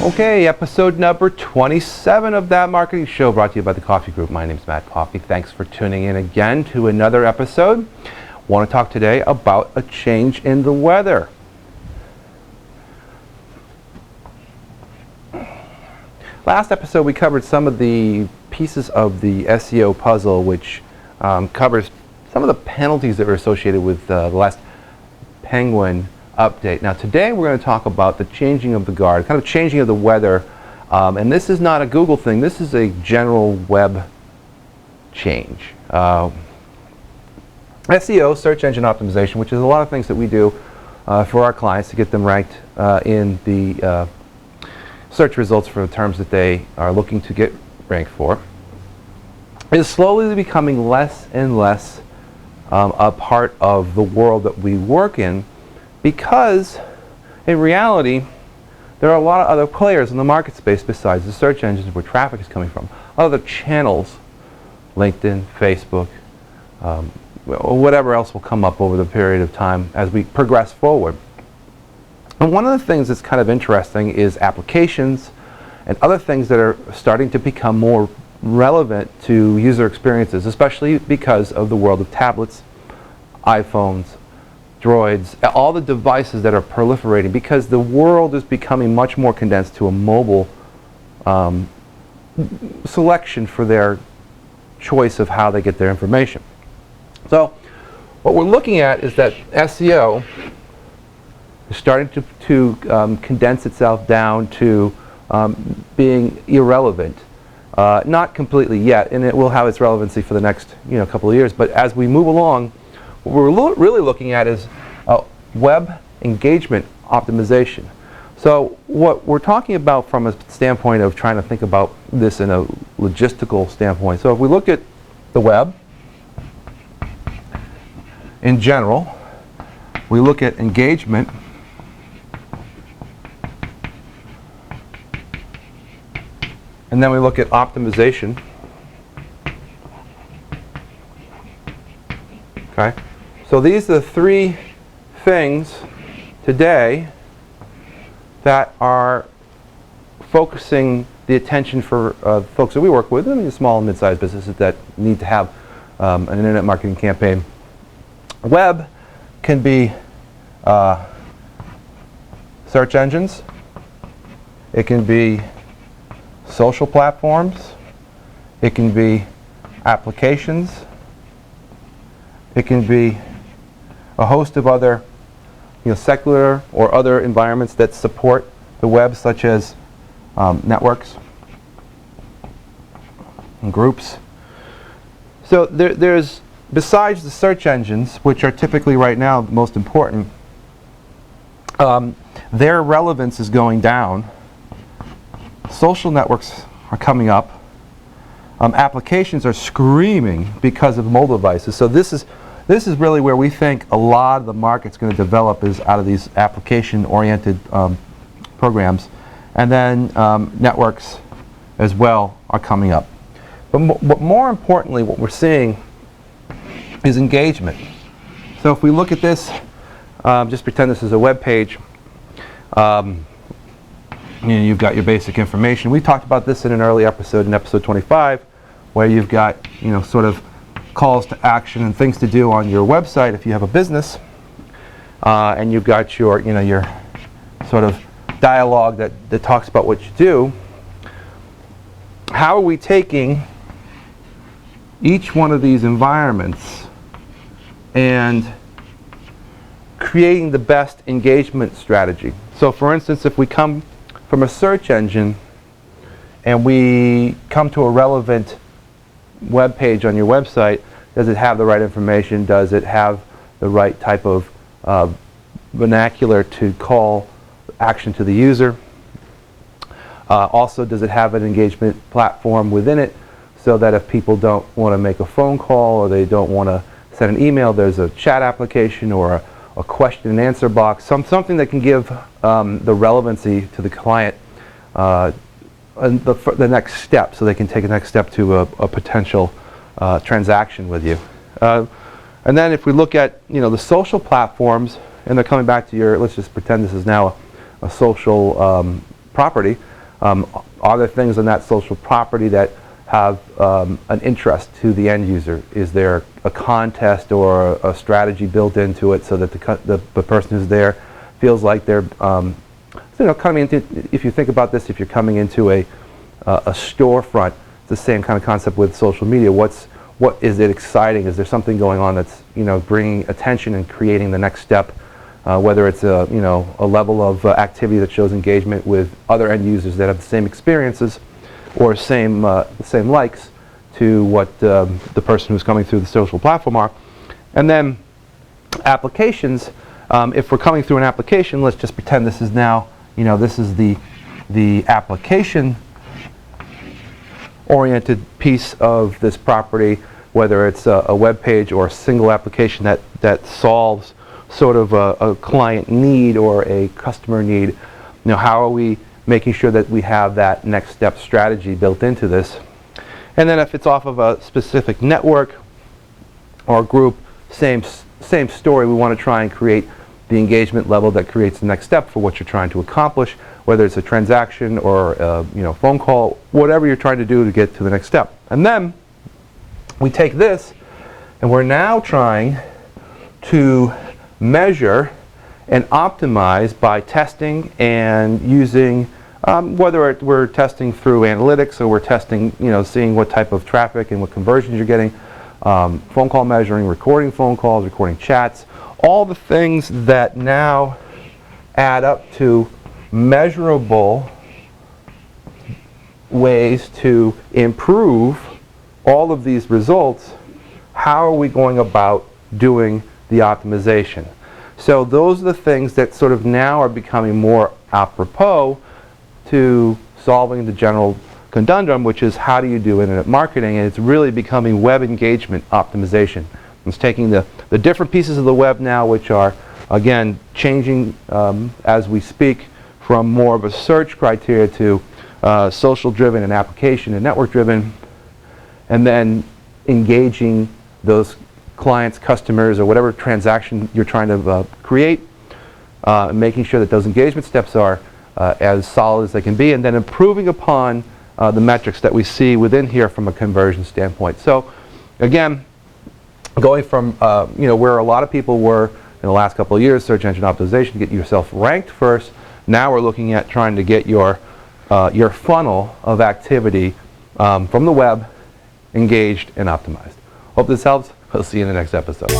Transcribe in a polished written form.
Okay, episode number 27 of That Marketing Show, brought to you by the Coffee Group. My name's Matt Coffee. Thanks for tuning in again to another episode. Want to talk today about a change in the weather. Last episode we covered some of the pieces of the SEO puzzle, which covers some of the penalties that are associated with the last Penguin update. Now today we're going to talk about the changing of the guard, kind of changing of the weather, and this is not a Google thing, this is a general web change. SEO, search engine optimization, which is a lot of things that we do for our clients to get them ranked in the search results for the terms that they are looking to get ranked for, is slowly becoming less and less a part of the world that we work in, because in reality there are a lot of other players in the market space besides the search engines where traffic is coming from. Other channels, LinkedIn, Facebook, whatever else will come up over the period of time as we progress forward. And one of the things that's kind of interesting is applications and other things that are starting to become more relevant to user experiences, especially because of the world of tablets, iPhones, Droids, all the devices that are proliferating, because the world is becoming much more condensed to a mobile selection for their choice of how they get their information. So what we're looking at is that SEO is starting to condense itself down to being irrelevant. Not completely yet, and it will have its relevancy for the next couple of years, but as we move along, what we're really looking at is web engagement optimization. So what we're talking about from a standpoint of trying to think about this in a logistical standpoint. So if we look at the web in general, we look at engagement, and then we look at optimization. Okay? So these are the three things today that are focusing the attention for folks that we work with, the small and mid-sized businesses that need to have an internet marketing campaign. Web can be search engines, it can be social platforms, it can be applications, it can be a host of other secular or other environments that support the web, such as networks and groups. So there's, besides the search engines, which are typically right now the most important, their relevance is going down. Social networks are coming up. Applications are screaming because of mobile devices. So this is really where we think a lot of the market's going to develop, is out of these application-oriented programs. And then networks as well are coming up. But more importantly, what we're seeing is engagement. So if we look at this, just pretend this is a web page. You've got your basic information. We talked about this in an early episode, in episode 25, where you've got sort of calls to action and things to do on your website if you have a business, and you've got your your sort of dialogue that talks about what you do. How are we taking each one of these environments and creating the best engagement strategy? So for instance, if we come from a search engine and we come to a relevant web page on your website, does it have the right information? Does it have the right type of vernacular to call action to the user? Also, does it have an engagement platform within it, so that if people don't want to make a phone call or they don't want to send an email, there's a chat application or a question and answer box, something that can give the relevancy to the client and the next step, so they can take a next step to a potential transaction with you. And then if we look at the social platforms, and they're coming back to your, let's just pretend this is now a social property. Are there things on that social property that have an interest to the end user? Is there a contest or a strategy built into it so that the person who's there feels like they're coming into, if you think about this, if you're coming into a storefront, it's the same kind of concept with social media. What is it exciting? Is there something going on that's bringing attention and creating the next step? Whether it's a level of activity that shows engagement with other end users that have the same experiences or same likes to what the person who's coming through the social platform are. And then applications. If we're coming through an application, let's just pretend this is now, this is the application oriented piece of this property, whether it's a web page or a single application that solves sort of a client need or a customer need. How are we making sure that we have that next step strategy built into this? And then if it's off of a specific network or group, same story. We want to try and create the engagement level that creates the next step for what you're trying to accomplish, whether it's a transaction or a phone call, whatever you're trying to do to get to the next step. And then we take this and we're now trying to measure and optimize by testing and using, whether we're testing through analytics or we're testing, seeing what type of traffic and what conversions you're getting, phone call measuring, recording phone calls, recording chats, all the things that now add up to measurable ways to improve all of these results. How are we going about doing the optimization? So those are the things that sort of now are becoming more apropos to solving the general conundrum, which is how do you do internet marketing? And it's really becoming web engagement optimization. It's taking the different pieces of the web now, which are, again, changing as we speak from more of a search criteria to social-driven and application and network-driven, and then engaging those clients, customers, or whatever transaction you're trying to create, making sure that those engagement steps are as solid as they can be, and then improving upon the metrics that we see within here from a conversion standpoint. So again, going from where a lot of people were in the last couple of years, search engine optimization, to get yourself ranked first, now we're looking at trying to get your funnel of activity from the web engaged and optimized. Hope this helps. We'll see you in the next episode.